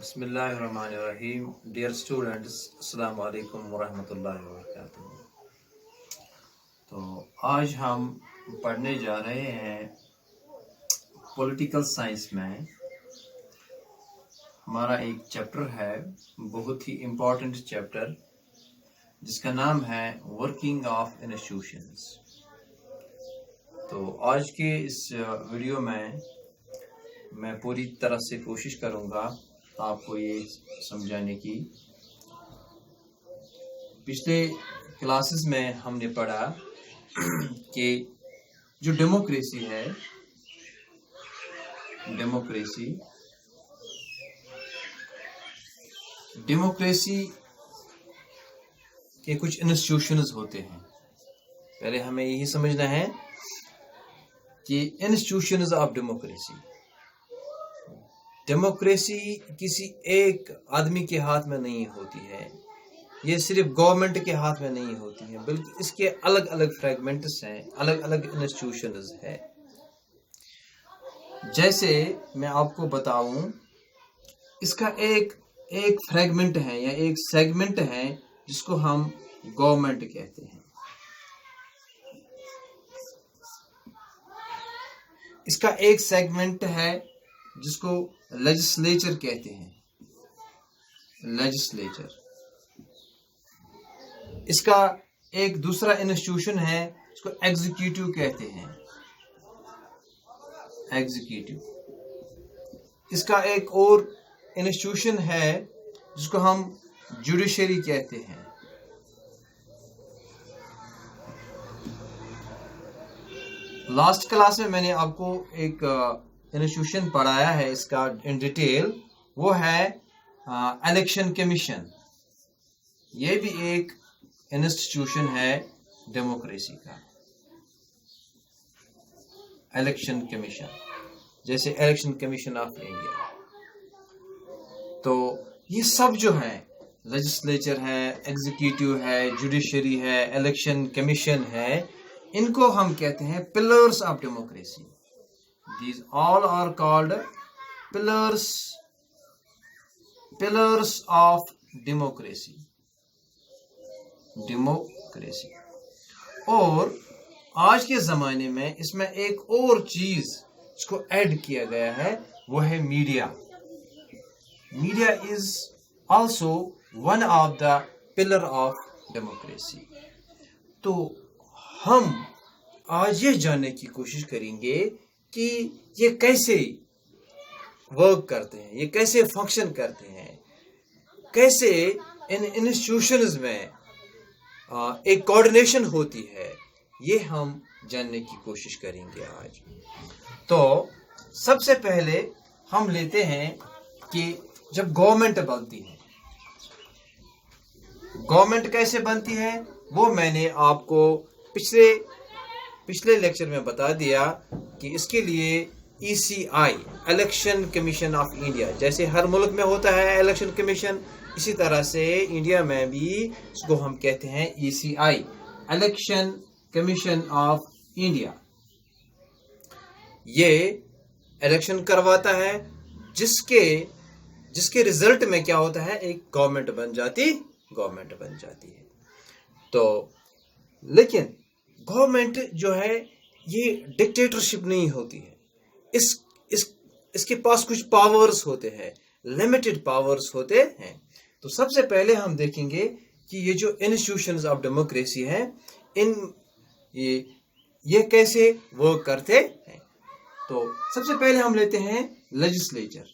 बिस्मिल्लाहिर्रहमानिर्रहीम। Dear students, अस्सलाम वालेकुम वरहमतुल्लाहि वबरकातुहू। तो आज हम पढ़ने जा रहे हैं पॉलिटिकल साइंस में। हमारा एक चैप्टर है, बहुत ही इम्पोर्टेंट चैप्टर, जिसका नाम है वर्किंग ऑफ इंस्टीट्यूशंस। तो आज के इस वीडियो में मैं पूरी तरह से कोशिश करूँगा आपको ये समझाने की। पिछले क्लासेस में हमने पढ़ा कि जो डेमोक्रेसी है, डेमोक्रेसी के कुछ इंस्टीट्यूशंस होते हैं। पहले हमें यही समझना है कि इंस्टीट्यूशंस ऑफ डेमोक्रेसी किसी एक आदमी के हाथ में नहीं होती है, ये सिर्फ गवर्नमेंट के हाथ में नहीं होती है, बल्कि इसके अलग अलग फ्रेगमेंट्स हैं, अलग अलग इंस्टीट्यूशंस हैं। जैसे मैं आपको बताऊं, इसका एक फ्रेगमेंट है या एक सेगमेंट है जिसको हम गवर्नमेंट कहते हैं। इसका एक सेगमेंट है जिसको लेजिस्लेचर कहते हैं, लेजिस्लेचर। इसका एक दूसरा इंस्टीट्यूशन है जिसको एग्जीक्यूटिव कहते हैं, एग्जीक्यूटिव। इसका एक और इंस्टीट्यूशन है जिसको हम जुडिशरी कहते हैं। लास्ट क्लास में मैंने आपको एक इंस्टीट्यूशन पढ़ाया है इसका इन डिटेल, वो है इलेक्शन कमीशन। ये भी एक इंस्टीट्यूशन है डेमोक्रेसी का, इलेक्शन कमीशन, जैसे इलेक्शन कमीशन ऑफ इंडिया। तो ये सब जो है, लेजिस्लेचर है, एग्जीक्यूटिव है, जुडिशरी है, इलेक्शन कमीशन है, इनको हम कहते हैं pillars of democracy. These all are called pillars of democracy. और आज के ज़माने में इसमें एक और चीज़ इसको ऐड किया गया है, वो है media. Media is also one of the pillar of democracy. तो हम आज ये जानने की कोशिश करेंगे कि ये कैसे वर्क करते हैं, ये कैसे फंक्शन करते हैं, कैसे इन इंस्टीट्यूशंस में एक कोऑर्डिनेशन होती है, ये हम जानने की कोशिश करेंगे आज। तो सबसे पहले हम लेते हैं कि जब गवर्नमेंट बनती है, गवर्नमेंट कैसे बनती है, वो मैंने आपको पिछले लेक्चर में बता दिया कि इसके लिए ECI, election commission of India, जैसे हर मुल्क में होता है इलेक्शन कमीशन, इसी तरह से इंडिया में भी इसको हम कहते हैं ECI, election commission of India. ये इलेक्शन करवाता है, जिसके रिजल्ट में क्या होता है, एक गवर्नमेंट बन जाती है। तो लेकिन गवर्नमेंट जो है ये डिक्टेटरशिप नहीं होती है, इसके पास कुछ पावर्स होते हैं, लिमिटेड पावर्स होते हैं। तो सबसे पहले हम देखेंगे कि ये जो इंस्टीट्यूशंस ऑफ डेमोक्रेसी हैं, ये कैसे वर्क करते हैं। तो सबसे पहले हम लेते हैं लेजिस्लेचर।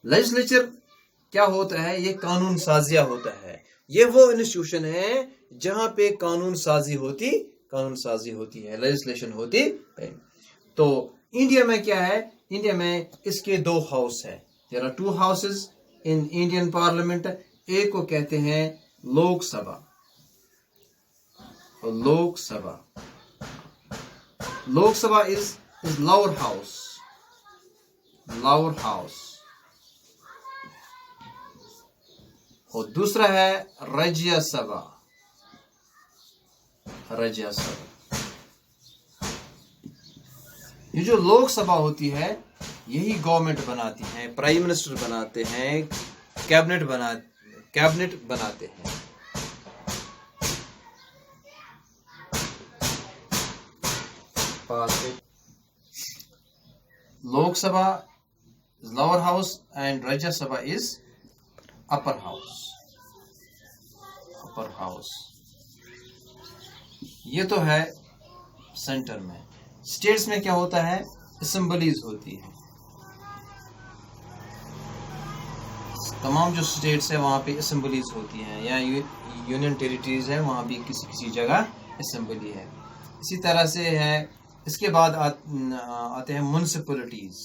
लेजिस्लेचर क्या होता है, ये कानून साजिया होता है। ये वो इंस्टीट्यूशन है जहां पे कानून साजी होती है, लेजिस्लेशन होती है। तो इंडिया में क्या है, इंडिया में इसके दो हाउस है। There are 2 houses in Indian parliament. एक को कहते हैं लोकसभा, और लोकसभा इज लोअर हाउस। और दूसरा है राज्यसभा। ये जो लोकसभा होती है यही गवर्नमेंट बनाती हैं, प्राइम मिनिस्टर बनाते हैं, कैबिनेट बनाते हैं। Lok Sabha lower house and Rajya Sabha is upper house. ये तो है सेंटर में। स्टेट्स में क्या होता है? असेंबलीज होती है। तमाम जो स्टेट्स है वहां पे असेंबलीज होती हैं, या यूनियन टेरिटरीज है वहां भी किसी जगह असेंबली है। इसी तरह से है। इसके बाद आते हैं म्युनिसिपैलिटीज।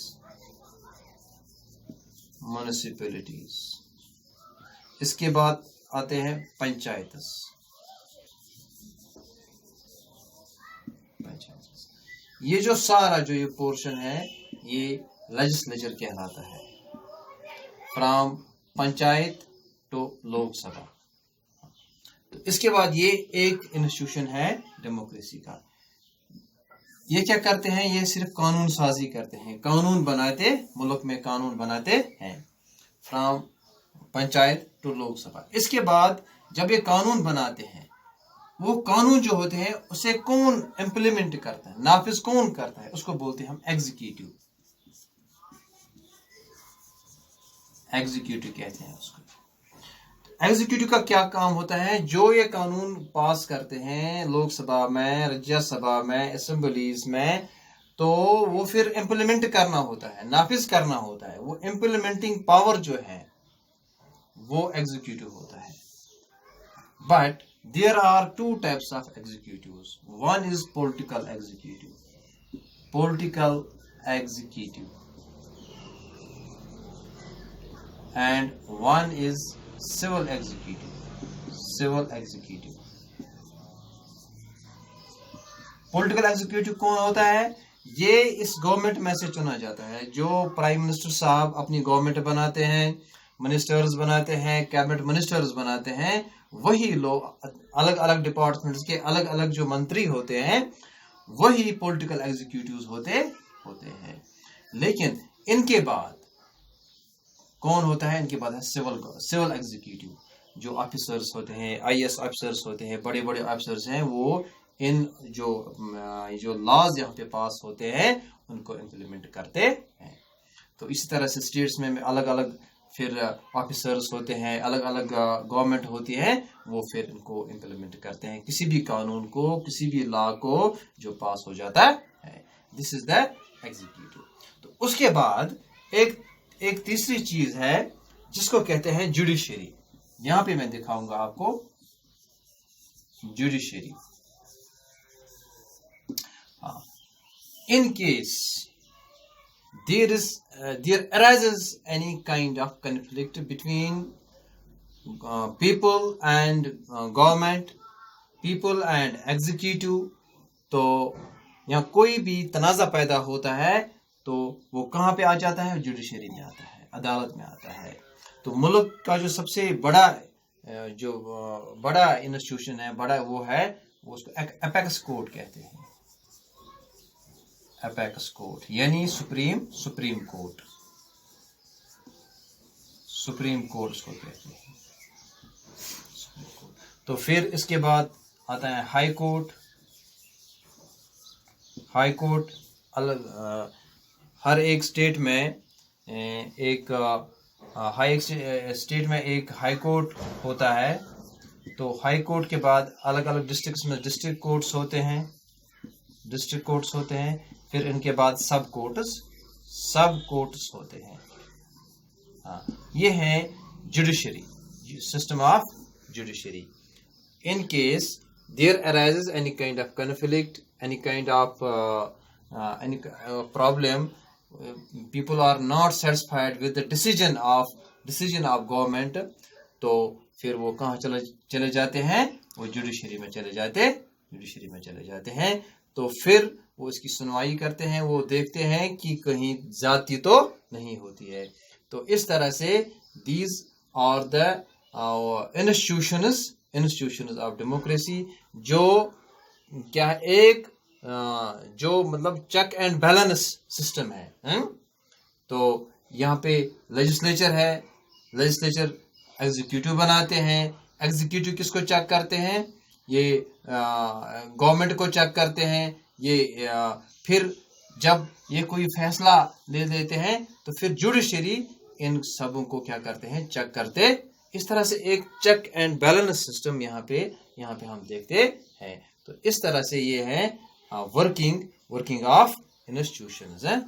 इसके बाद आते हैं पंचायत। ये जो सारा जो ये पोर्शन है ये लेजिस्लेचर कहलाता है, फ्रॉम पंचायत टू लोकसभा। तो इसके बाद ये एक इंस्टीट्यूशन है डेमोक्रेसी का। ये क्या करते हैं? ये सिर्फ कानून साजी करते हैं, कानून बनाते, मुल्क में कानून बनाते हैं, फ्रॉम पंचायत टू लोकसभा। इसके बाद जब ये कानून बनाते हैं, वो कानून जो होते हैं उसे कौन इंप्लीमेंट करता है, नाफिज कौन करता है, उसको बोलते हैं हम एग्जीक्यूटिव कहते हैं उसको। एग्जीक्यूटिव का क्या काम होता है? जो ये कानून पास करते हैं लोकसभा में, राज्यसभा में, असेंबलीज में, तो वो फिर इंप्लीमेंट करना होता है, नाफिज करना होता है। वो इंप्लीमेंटिंग पावर जो है वो एग्जीक्यूटिव होता है। But there are two types of executives. One is political executive, and one is civil executive. Political executive कौन होता है? ये इस गवर्नमेंट में से चुना जाता है। जो प्राइम मिनिस्टर साहब अपनी गवर्नमेंट बनाते हैं, मिनिस्टर्स बनाते हैं, कैबिनेट मिनिस्टर्स बनाते हैं, वही लोग अलग अलग डिपार्टमेंट्स के अलग अलग जो मंत्री होते हैं वही पॉलिटिकल एग्जीक्यूटिव्स होते हैं। लेकिन इनके बाद कौन होता है? इनके बाद है सिविल एग्जीक्यूटिव। जो ऑफिसर्स होते हैं, आईएएस ऑफिसर्स होते हैं, बड़े बड़े ऑफिसर्स हैं, वो इन जो लॉज यहाँ पे पास होते हैं उनको इम्प्लीमेंट करते हैं। तो इसी तरह से स्टेट्स में अलग अलग फिर ऑफिसर्स होते हैं, अलग अलग गवर्नमेंट होती है, वो फिर इनको इम्प्लीमेंट करते हैं, किसी भी कानून को, किसी भी लॉ को जो पास हो जाता है। This is the executive. तो उसके बाद एक तीसरी चीज है जिसको कहते हैं जुडिशरी। यहां पे मैं दिखाऊंगा आपको judiciary. In case there arises any kind of conflict between people and government, people and executive, तो यहाँ कोई भी तनाज़ा पैदा होता है तो वो कहाँ पे आ जाता है? जुडिशरी में आता है, अदालत में आता है। तो मुल्क का जो सबसे बड़ा इंस्टीट्यूशन है, वो उसको एपेक्स कोर्ट कहते हैं। एपेक्स कोर्ट यानी सुप्रीम कोर्ट उसको कहते हैं। तो फिर इसके बाद आता है हाई कोर्ट अलग हर एक स्टेट में स्टेट में एक हाई कोर्ट होता है। तो हाई कोर्ट के बाद अलग अलग डिस्ट्रिक्ट्स में डिस्ट्रिक्ट कोर्ट्स होते हैं। फिर इनके बाद सब कोर्ट्स होते हैं। ये है judiciary, system of judiciary. In case there arises any kind of conflict, any kind of problem, people are not satisfied with the decision of government, तो फिर वो कहाँ चले जाते हैं? वो जुडिशरी में चले जाते हैं। तो फिर वो इसकी सुनवाई करते हैं, वो देखते हैं कि कहीं जाति तो नहीं होती है। तो इस तरह से these are the institutions of democracy, जो क्या एक जो मतलब चेक एंड बैलेंस सिस्टम है। तो यहाँ पे लेजिस्लेचर है, लेजिस्लेचर एग्जीक्यूटिव बनाते हैं, एग्जीक्यूटिव किसको चेक करते हैं, ये गवर्नमेंट को चेक करते हैं, ये फिर जब ये कोई फैसला ले लेते हैं तो फिर जुडिशरी इन सबों को क्या करते हैं, चेक करते। इस तरह से एक चेक एंड बैलेंस सिस्टम यहाँ पे हम देखते हैं। तो इस तरह से ये है वर्किंग ऑफ इंस्टीट्यूशंस है।